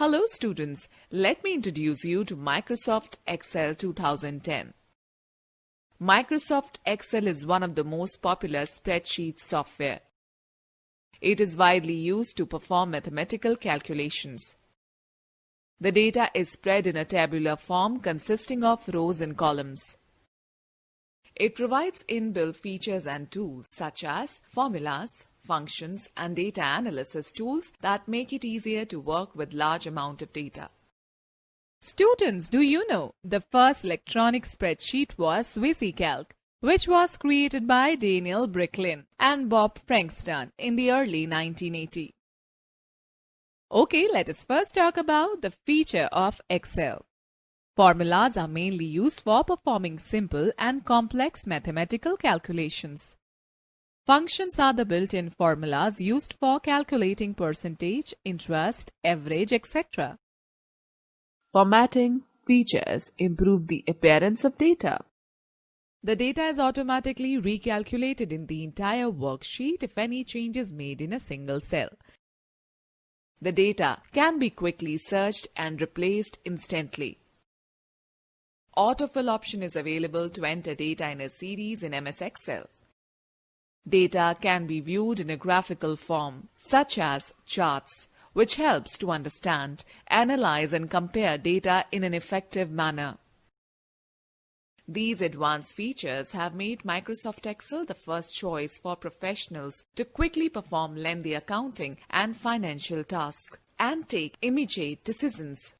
Hello students, let me introduce you to Microsoft Excel 2010. Microsoft Excel is one of the most popular spreadsheet software. It is widely used to perform mathematical calculations. The data is spread in a tabular form consisting of rows and columns. It provides inbuilt features and tools such as formulas, functions, and data analysis tools that make it easier to work with large amount of data. Students, do you know the first electronic spreadsheet was VisiCalc, which was created by Daniel Bricklin and Bob Frankston in the early 1980s. Okay, let us first talk about the feature of Excel. Formulas are mainly used for performing simple and complex mathematical calculations. Functions are the built-in formulas used for calculating percentage, interest, average, etc. Formatting features improve the appearance of data. The data is automatically recalculated in the entire worksheet if any change is made in a single cell. The data can be quickly searched and replaced instantly. Autofill option is available to enter data in a series in MS Excel. Data can be viewed in a graphical form, such as charts, which helps to understand, analyze and compare data in an effective manner. These advanced features have made Microsoft Excel the first choice for professionals to quickly perform lengthy accounting and financial tasks and take immediate decisions.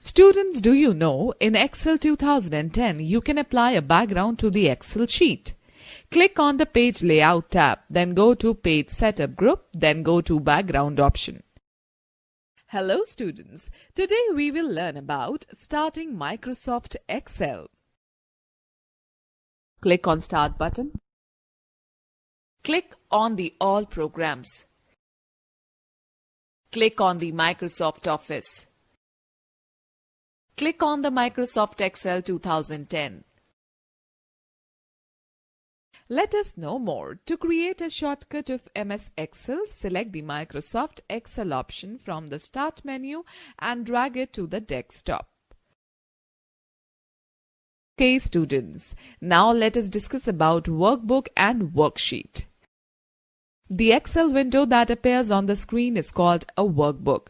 Students, do you know in Excel 2010 you can apply a background to the Excel sheet? Click on the Page Layout tab, then go to Page Setup group, then go to Background option. Hello students, today we will learn about starting Microsoft Excel. Click on Start button. Click on the All Programs. Click on the Microsoft Office. Click on the Microsoft Excel 2010. Let us know more. To create a shortcut of MS Excel, select the Microsoft Excel option from the Start menu and drag it to the desktop. Okay students, now let us discuss about Workbook and Worksheet. The Excel window that appears on the screen is called a workbook.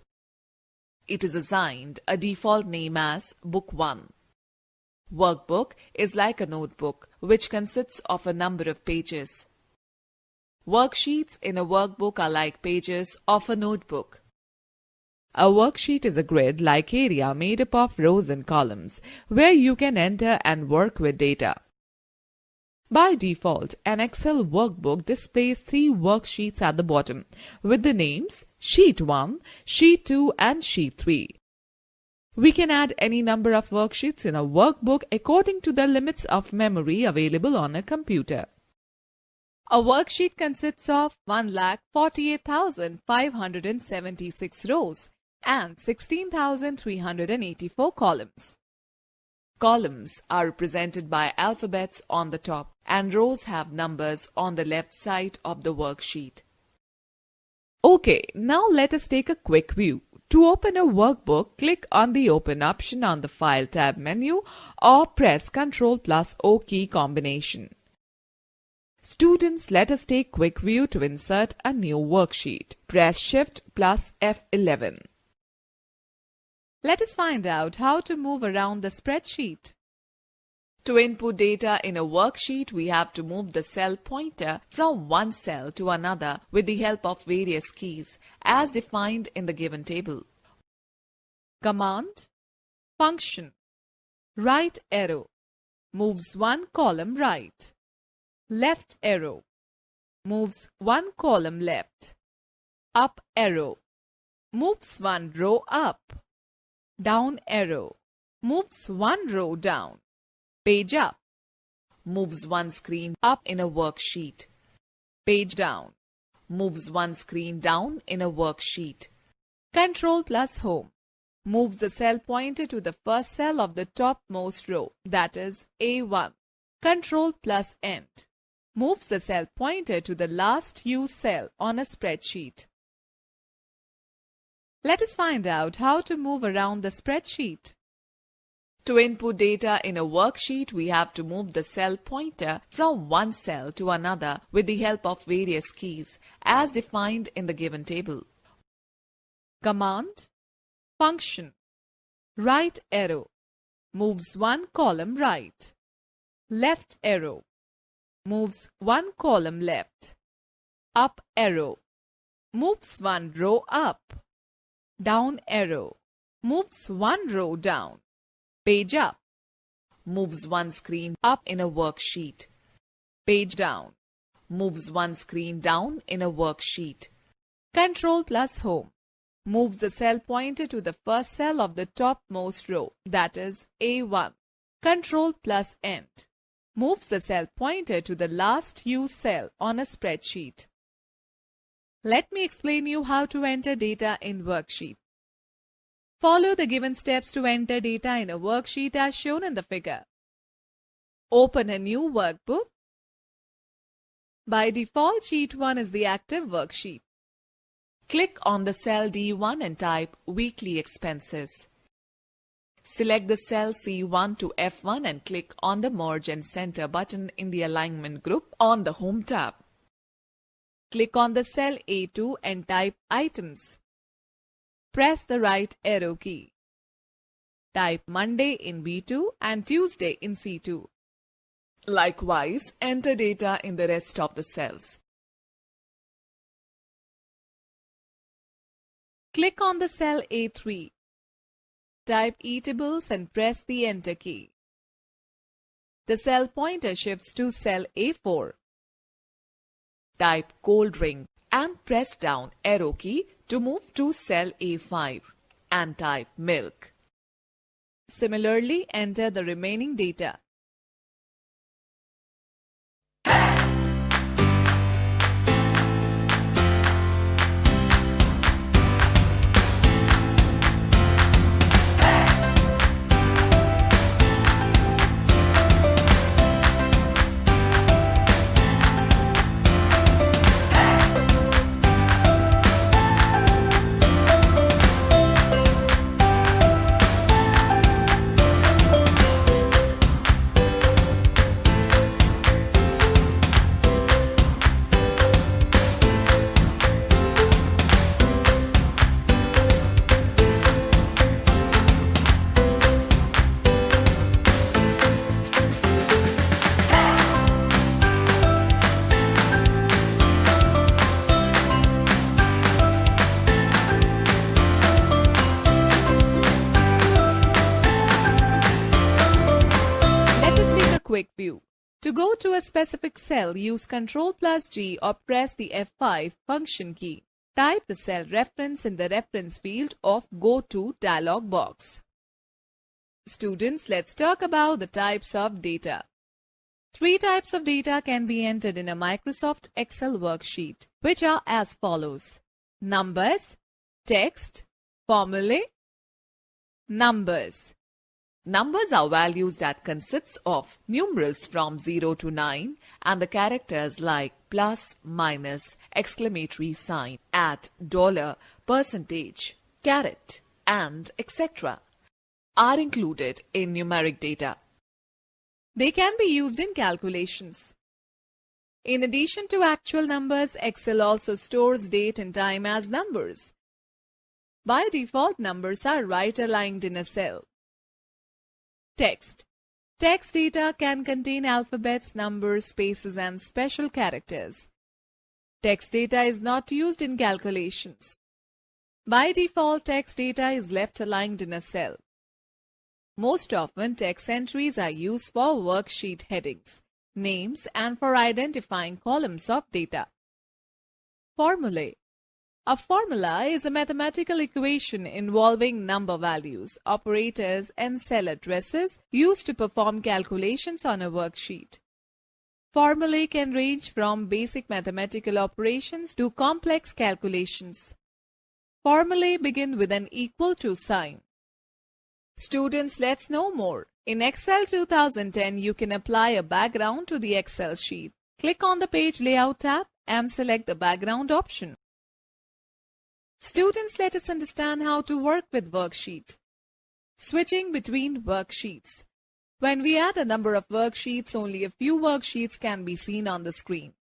It is assigned a default name as Book 1. Workbook is like a notebook which consists of a number of pages. Worksheets in a workbook are like pages of a notebook. A worksheet is a grid-like area made up of rows and columns where you can enter and work with data. By default, an Excel workbook displays 3 worksheets at the bottom with the names Sheet 1, Sheet 2 and Sheet 3. We can add any number of worksheets in a workbook according to the limits of memory available on a computer. A worksheet consists of 1,48,576 rows and 16,384 columns. Columns are represented by alphabets on the top and rows have numbers on the left side of the worksheet. Okay, now let us take a quick view. To open a workbook, click on the Open option on the File tab menu or press Ctrl+O key combination. Students, let us take quick view to insert a new worksheet. Press Shift+F11. Let us find out how to move around the spreadsheet. To input data in a worksheet, we have to move the cell pointer from one cell to another with the help of various keys as defined in the given table. Command, function, right arrow, moves one column right. Left arrow, moves one column left. Up arrow, moves one row up. Down arrow, moves one row down. Page up, moves one screen up in a worksheet. Page down, moves one screen down in a worksheet. Ctrl+Home, moves the cell pointer to the first cell of the topmost row, that is A1. Ctrl+End, moves the cell pointer to the last used cell on a spreadsheet. Let us find out how to move around the spreadsheet. To input data in a worksheet, we have to move the cell pointer from one cell to another with the help of various keys as defined in the given table. Command, function, right arrow, moves one column right. Left arrow, moves one column left. Up arrow, moves one row up. Down arrow, moves one row down. Page up, moves one screen up in a worksheet. Page down, moves one screen down in a worksheet. Control plus Home moves the cell pointer to the first cell of the topmost row, that is A1. Control plus End moves the cell pointer to the last used cell on a spreadsheet. Let me explain you how to enter data in worksheet. Follow the given steps to enter data in a worksheet as shown in the figure. Open a new workbook. By default, Sheet 1 is the active worksheet. Click on the cell D1 and type Weekly Expenses. Select the cell C1 to F1 and click on the Merge and Center button in the Alignment group on the Home tab. Click on the cell A2 and type Items. Press the right arrow key. Type Monday in B2 and Tuesday in C2. Likewise, enter data in the rest of the cells. Click on the cell A3. Type Eatables and press the Enter key. The cell pointer shifts to cell A4. Type Cold Drink and press down arrow key to move to cell A5 and type Milk. Similarly, enter the remaining data. Quick view. To go to a specific cell, use Ctrl plus G or press the F5 function key. Type the cell reference in the reference field of Go To dialog box. Students, let's talk about the types of data. 3 types of data can be entered in a Microsoft Excel worksheet, which are as follows: numbers, text, formulae. Numbers. Numbers are values that consists of numerals from 0 to 9 and the characters like plus, minus, exclamatory sign, at, dollar, percentage, caret, and etc. are included in numeric data. They can be used in calculations. In addition to actual numbers, Excel also stores date and time as numbers. By default, numbers are right aligned in a cell. Text. Text data can contain alphabets, numbers, spaces, and special characters. Text data is not used in calculations. By default, text data is left aligned in a cell. Most often, text entries are used for worksheet headings, names, and for identifying columns of data. Formulae. A formula is a mathematical equation involving number values, operators, and cell addresses used to perform calculations on a worksheet. Formulae can range from basic mathematical operations to complex calculations. Formulae begin with an equal to sign. Students, let's know more. In Excel 2010, you can apply a background to the Excel sheet. Click on the Page Layout tab and select the Background option. Students, let us understand how to work with worksheet. Switching between worksheets. When we add a number of worksheets, only a few worksheets can be seen on the screen.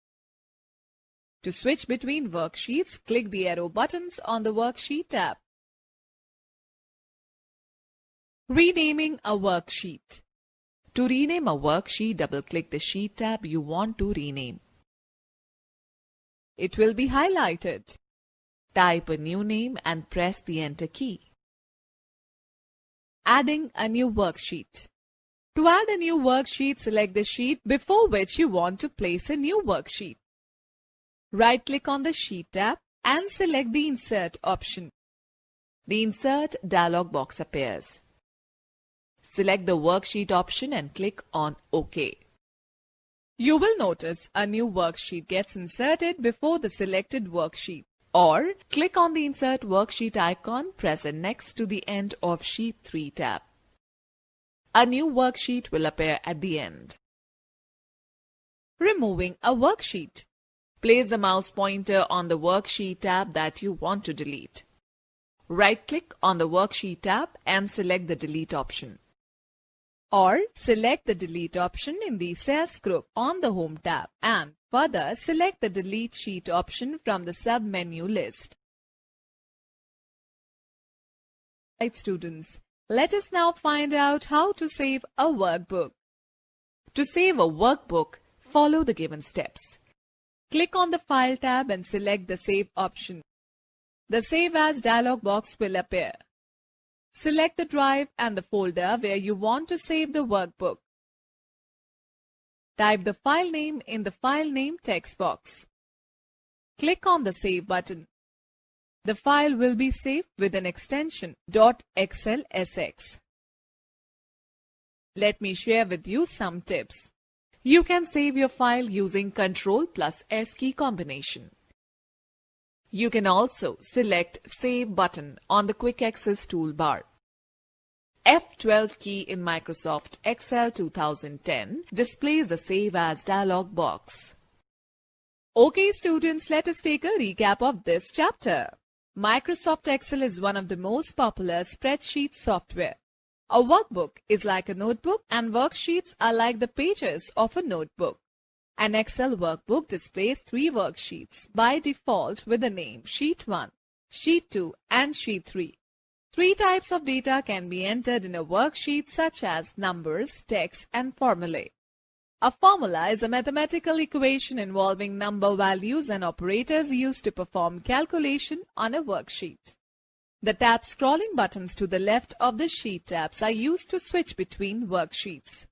To switch between worksheets, click the arrow buttons on the Worksheet tab. Renaming a worksheet. To rename a worksheet, double-click the Sheet tab you want to rename. It will be highlighted. Type a new name and press the Enter key. Adding a new worksheet. To add a new worksheet, select the sheet before which you want to place a new worksheet. Right-click on the Sheet tab and select the Insert option. The Insert dialog box appears. Select the Worksheet option and click on OK. You will notice a new worksheet gets inserted before the selected worksheet. Or click on the Insert Worksheet icon present next to the end of Sheet 3 tab. A new worksheet will appear at the end. Removing a worksheet. Place the mouse pointer on the Worksheet tab that you want to delete. Right-click on the Worksheet tab and select the Delete option. Or select the Delete option in the Cells group on the Home tab and further select the Delete Sheet option from the sub-menu list. Right, students, let us now find out how to save a workbook. To save a workbook, follow the given steps. Click on the File tab and select the Save option. The Save As dialog box will appear. Select the drive and the folder where you want to save the workbook. Type the file name in the File Name text box. Click on the Save button. The file will be saved with an extension .xlsx. Let me share with you some tips. You can save your file using Ctrl+S key combination. You can also select Save button on the Quick Access toolbar. F12 key in Microsoft Excel 2010 displays the Save As dialog box. Okay students, let us take a recap of this chapter. Microsoft Excel is one of the most popular spreadsheet software. A workbook is like a notebook and worksheets are like the pages of a notebook. An Excel workbook displays 3 worksheets by default with the name Sheet 1, Sheet 2 and Sheet 3. 3 types of data can be entered in a worksheet such as numbers, text and formulae. A formula is a mathematical equation involving number values and operators used to perform calculation on a worksheet. The tab scrolling buttons to the left of the Sheet tabs are used to switch between worksheets.